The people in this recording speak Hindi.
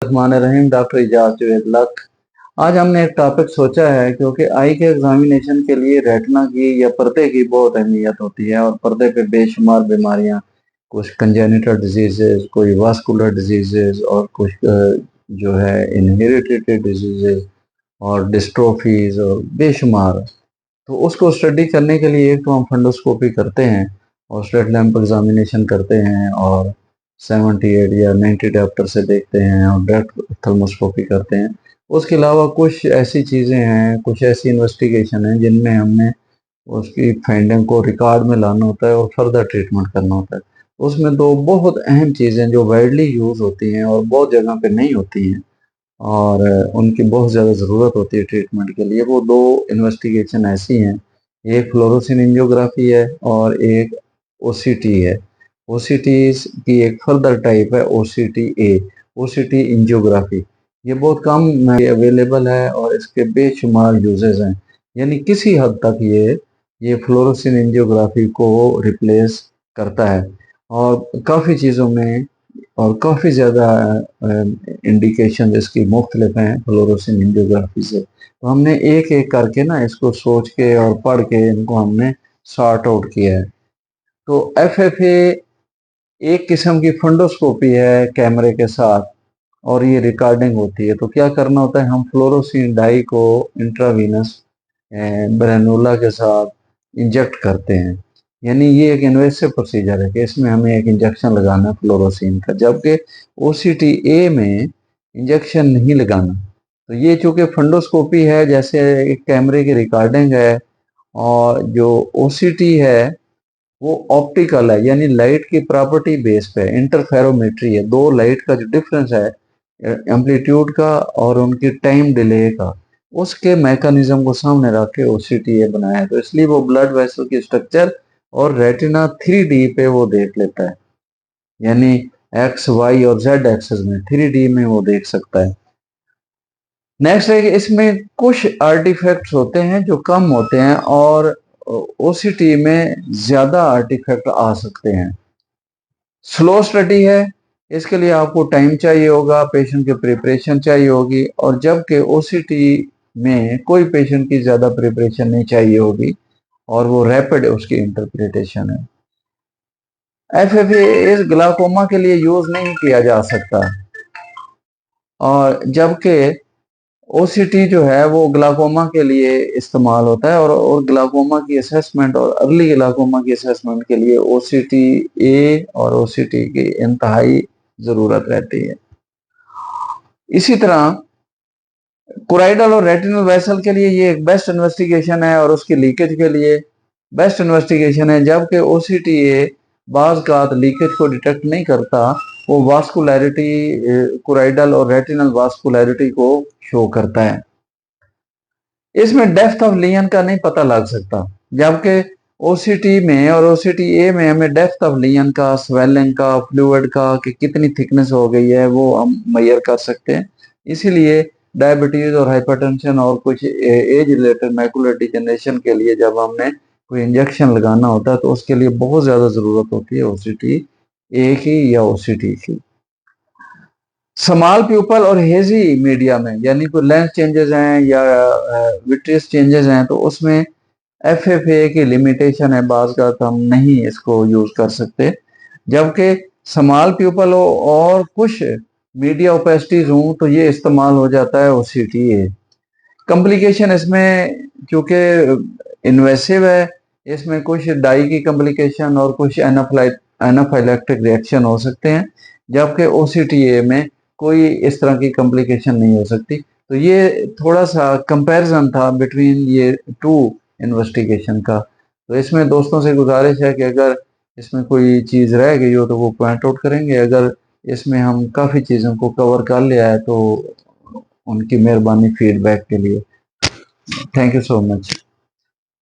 रहीम, डॉक्टर इजाज जुवेद लक। आज हमने एक टॉपिक सोचा है क्योंकि आई के एग्जामिनेशन के लिए रेटिना की या पर्दे की बहुत अहमियत होती है और पर्दे पे बेशुमार बीमारियां, कुछ कंजेनिटल डिजीजेस, कोई वास्कुलर डिजीजेस और कुछ जो है इनहेरिटेड डिजीजेस और डिस्ट्रोफीज और बेशुमार। तो उसको स्टडी करने के लिए एक तो हम फंडोस्कोपी करते हैं और स्टेट लैम्प एग्जामिनेशन करते हैं और 78 या 90 डायप्टर से देखते हैं और डायरेक्ट थर्मोस्कोपी करते हैं। उसके अलावा कुछ ऐसी चीज़ें हैं, कुछ ऐसी इन्वेस्टिगेशन है जिनमें हमने उसकी फाइंडिंग को रिकॉर्ड में लाना होता है और फर्दर ट्रीटमेंट करना होता है। उसमें दो बहुत अहम चीज़ें जो वाइडली यूज़ होती हैं और बहुत जगह पे नहीं होती हैं और उनकी बहुत ज़्यादा ज़रूरत होती है ट्रीटमेंट के लिए, वो दो इन्वेस्टिगेशन ऐसी हैं। एक फ्लोरोसिन एंजियोग्राफी है और एक ओसीटी है। ओसीटी की एक फर्दर टाइप है ओसीटी ए, ओसीटी एंजियोग्राफी। ये बहुत कम अवेलेबल है और इसके बेशुमार यूजेस हैं, यानी किसी हद तक ये फ्लोरोसिन एंजियोग्राफी को रिप्लेस करता है और काफ़ी चीज़ों में और काफ़ी ज़्यादा इंडिकेशन इसकी मुख्तलिफ हैं फ्लोरोसिन एंजियोग्राफी से। तो हमने एक एक करके ना इसको सोच के और पढ़ के इनको हमने सॉर्ट आउट किया है। तो एफएफए एक किस्म की फंडोस्कोपी है कैमरे के साथ और ये रिकॉर्डिंग होती है। तो क्या करना होता है, हम फ्लोरोसिन डाई को इंट्रावीनस ग्रेनुला के साथ इंजेक्ट करते हैं, यानी ये एक इन्वेसिव प्रोसीजर है कि इसमें हमें एक इंजेक्शन लगाना है फ्लोरोसिन का, जबकि ओसीटी ए में इंजेक्शन नहीं लगाना। तो ये चूंकि फंडोस्कोपी है, जैसे एक कैमरे की रिकॉर्डिंग है, और जो ओसीटी है वो ऑप्टिकल है, यानी लाइट की प्रॉपर्टी बेस पे इंटरफेरोमेट्री है। दो लाइट का जो डिफरेंस है एम्पलीट्यूड का और उनकी टाइम डिले का, उसके मैकेनिज्म को सामने रख के ओसीटीए बनाया है। तो इसलिए वो ब्लड वेसल की स्ट्रक्चर और रेटिना 3D पे वो देख लेता है, यानी एक्स वाई और जेड एक्सेस में 3D में वो देख सकता है। नेक्स्ट है कि इसमें कुछ आर्टिफैक्ट्स होते हैं जो कम होते हैं और ओसीटी में ज्यादा आर्टिफैक्ट आ सकते हैं। स्लो स्टडी है, इसके लिए आपको टाइम चाहिए होगा, पेशेंट की प्रिपरेशन चाहिए होगी, और जबकि ओसीटी में कोई पेशेंट की ज्यादा प्रिपरेशन नहीं चाहिए होगी और वो रैपिड उसकी इंटरप्रिटेशन है। एफएफए इस ग्लाकोमा के लिए यूज नहीं किया जा सकता, और जबकि ओसीटी जो है वो ग्लाकोमा के लिए इस्तेमाल होता है और ग्लाकोमा की असेसमेंट और अर्ली ग्लाकोमा की असेसमेंट के लिए ओसीटी ए और ओसीटी की इंतहाई ज़रूरत रहती है। इसी तरह कोराइडल और रेटिनल वेसल के लिए ये एक बेस्ट इन्वेस्टिगेशन है और उसकी लीकेज के लिए बेस्ट इन्वेस्टिगेशन है, जबकि ओसीटी ए बाज़ का लीकेज को डिटेक्ट नहीं करता, वो वास्कुलैरिटी कोराइडल और रेटिनल वास्कुलैरिटी को शो करता है। इसमें डेप्थ ऑफ लियन का नहीं पता लग सकता, जबकि ओसीटी में और ओसीटी ए में हमें डेप्थ ऑफ लियन का, स्वेलिंग का, फ्लूइड का कि कितनी थिकनेस हो गई है वो हम मेजर कर सकते हैं। इसीलिए डायबिटीज और हाइपरटेंशन और कुछ एज रिलेटेड मैकुलर डिजनरेशन के लिए जब हमने कोई इंजेक्शन लगाना होता है तो उसके लिए बहुत ज़्यादा ज़रूरत होती है ओसीटी ए की या ओसीटी की। स्मॉल प्यूपल और हेजी मीडिया में, यानी कोई लेंस चेंजेस हैं या विट्रियस चेंजेस हैं, तो उसमें एफएफए की लिमिटेशन है, बाज़ का हम नहीं इसको यूज कर सकते। जबकि स्मॉल प्यूपल हो और कुछ मीडिया ओपेसिटीज हों तो ये इस्तेमाल हो जाता है ओसीटीए। कॉम्प्लिकेशन इसमें चूंकि इन्वेसिव है, इसमें कुछ डाई की कॉम्प्लिकेशन और कुछ एनाफाइलैक्टिक रिएक्शन हो सकते हैं, जबकि ओसीटीए में कोई इस तरह की कॉम्प्लिकेशन नहीं हो सकती। तो ये थोड़ा सा कंपैरिजन था बिटवीन ये टू इन्वेस्टिगेशन का। तो इसमें दोस्तों से गुजारिश है कि अगर इसमें कोई चीज़ रह गई हो तो वो पॉइंट आउट करेंगे, अगर इसमें हम काफ़ी चीज़ों को कवर कर लिया है तो उनकी मेहरबानी फीडबैक के लिए। Thank you so much.